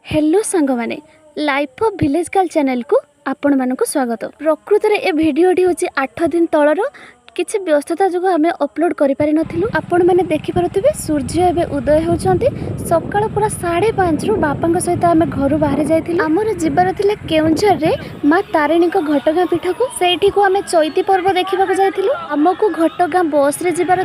Hello सांग माने life of village girl channel को आपण मानक स्वागत। प्रकृत में ए भिडटी हूँ 8 दिन तलर किसी व्यस्तता जो आम अपलोड करें आपण मैंने देखिपे सूर्य एवं उदय होती सका पूरा 5:30 रु बापा सहित आम घर बाहरी जाइए। आमर जीवार केउंझर रे माँ तारिणी घटगाँ पीठ को सही को आम चैती पर्व देखा जाइलु। आमको घटगाँ बस रे जीवार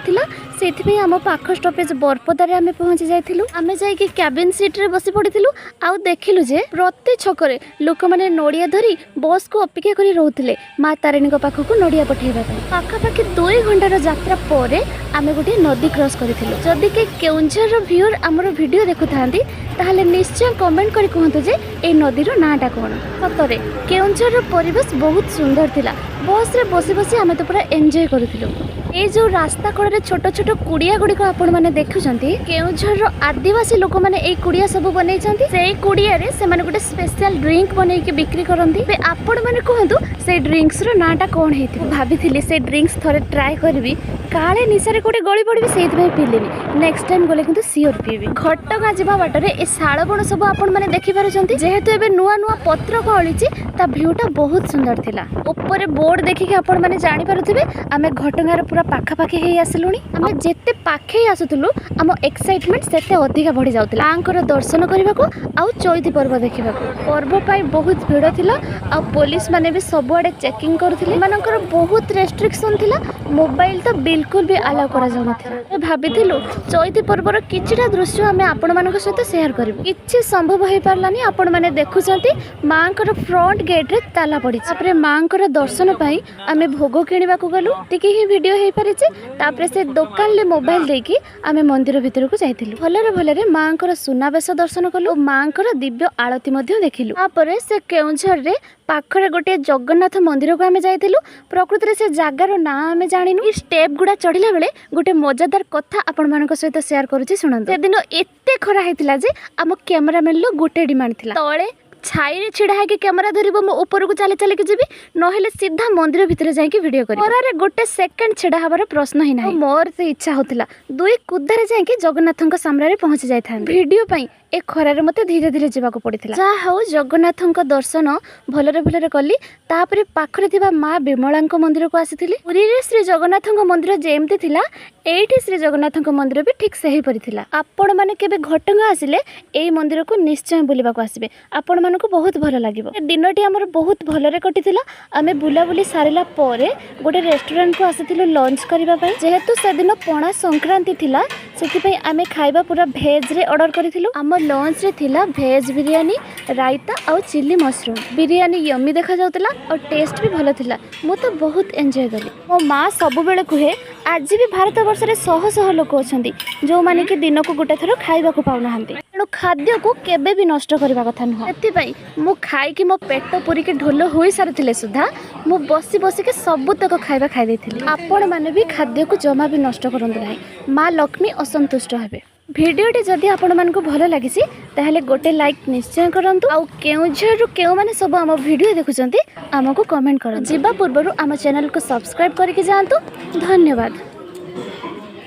से आम पाख स्टपेज बरपदार आम पहुँची जाइलु। आम जाइए कैबिन सीट रे बसी पड़िलु आउ देखिलु जे प्रति छकरे लोक मैंने नड़िया धरी बस को अपेक्षा करी रोते माँ तारिणी पाखक नड़िया पठेबा पाखापाखि 2 घंटार यात्रा पर आम गोटे नदी क्रॉस करूँ। जदि के केउंझर व्यूअर आमर वीडियो देखु ताहले निश्चय कमेंट करी कहतु जे ए नदीर नाटा कौन। सतरे केउंझर परिवेश बहुत सुंदर थिला। बस रे बसी बसी आम तो पूरा एंजॉय करूँ। ये जो रास्ता कड़े छोट छोट कुड़िया गुड़िक आपण मैंने देखुंती केउंझर आदिवासी लोक मैंने ए कुड़िया सब बनै से कुड़िया रे से माने गोटे स्पेशल ड्रिंक बनै के बिक्री करंती। आपण मैंने कहतु से ड्रिंक्स रो नाटा कौन हेति भाभी से ड्रिंक्स थरे ट्राई करबी काले निशारे कोटे गली पड़बी से पीलेनी नेक्स्ट टाइम गले किंतु सियोर पीबी। घटगाँ जावा बाटरे ए शाल बण सब आपण मैंने देखि पारुछंती जेहेतु एबे नुआ नुआ पत्र गळीची ता व्यूटा बहुत सुंदर थिला। ऊपर बोर्ड देखिके आपण मैंने जानि पारुथिबे आमे घटगाँ रे पूरा पाखापाखि हे आसिलुनी। आमे जेते पाखे आसुतलु आम एक्साइटमेंट सेते अधिका बढ़ी जाउतला आंकर दर्शन करबाको आउ चैती पर्व देखिबाको। पर्व पाई बहुत भीड़ थिला आ पुलिस माने भी सबुआडे चेकिंग करथिले। मानकर बहुत रेस्ट्रिक्शन थिला मोबाइल तो बिल्कुल भी अलाउ करा जाउ नथिला। भाबिथिलु चैती पर्वर किछिटा दृश्य आमे आपण मानक सहित शेयर करिवु किछि संभव हे पारलानी। आपण माने देखुचंती मांकर फ्रंट गेट रे ताला पड़ी तापरे मांकर दर्शन पाई आमे भोग किनिबा को गलु टिके ही वीडियो हे पारिছে तापरे से दुकान ले मोबाइल देकी आमे मंदिर भीतर को जाइथिलु। भलरे भलरे मांकर सुनाबेश दर्शन कलु मांकर दिव्य आरती मध्ये देखिलु। तापरे से केउंझर रे पाखरे गोटे जगन्नाथ मंदिर को आमे जाइथिलु। प्रकृति रे से जागार ना आमे जानिनु। स्टेप गुडा चढ़िला बेले गोटे मजादार कथा आपण मानक सहित शेयर करूची सुनंतु। से दिन एते खरा हेतिला जे आम कैमरामैन लो गोटे डिमांड थिला तळे छाई रे छिड़ा है कि कैमरा धरिबो मो ऊपर को चले चले के जीबी नहेले सीधा मंदिर भीतर जाई के वीडियो करी। खरा रे गोटे सेकंड छिड़ा हबार प्रश्न ही नाही। मोर से इच्छा होतिला दुई कुदारे जाई के जगन्नाथଙ୍କ सामने रे पहुंच जाई थान। वीडियो पई ए खरा रे मते धीरे धीरे जीवाको पड़िथिला। जा हो जगन्नाथଙ୍କ दर्शन भलरे भलरे कली। तापरे पाखरे थिबा मां बिमलाଙ୍କ मंदिर को आसीथिली। पुरी रे श्री जगन्नाथଙ୍କ मंदिर जेमते थिला एठी श्री जगन्नाथଙ୍କ मंदिर भी ठीक सही परिथिला। आपण माने केबे घटगाँ आसिले एई मंदिर को निश्चय बुलिबा को आसीबे आपण मानको बहुत भल लागिबो। दिनटी हमर बहुत भलरे कटिथिला। आमे बुलाबुली सारिला परे गोटे रेस्टोरेंट को आसीथिलु लंच करिबा पई। जेहेतु से दिन पणा संक्रांति थिला सेति पई आमे खाइबा पूरा भेज रे ऑर्डर करिथिलु। आम लंच रे थिला भेज बिरयानी रायता और चिल्ली मशरूम। बिरयानी यम्मी देखा जाउतला और टेस्ट भी भल थिला। मु तो बहुत एंजॉय करी। मो माँ सब बेले कहे आज भी भारत वर्ष रे शह शह लोक अछंती जो माने कि दिन को गोटे थरो खाइबा को पाउ नाहंती। तेणु खाद्य को केबे भी नष्ट करबा कथा नुह। सेति पई मु खाई कि मो पेट पूरी के ढोल होई सारथिले सुधा मु बसी बसी के सब तक खाइबा खाइ दैथिली। आपण माने भी खाद्य को जमा भी नष्ट करंतु नाही माँ लक्ष्मी असंतुष्ट हेबे। भिडियोटी जदि आपण मानकु भल लागिसी ताहले गोटे लाइक निश्चय करंतु आउ केउझर रु केउ माने सब हम वीडियो देखुचंती हमको कमेंट करंतु। जीवा पूर्वरु आम चैनल को सब्सक्राइब करके जांतु। धन्यवाद।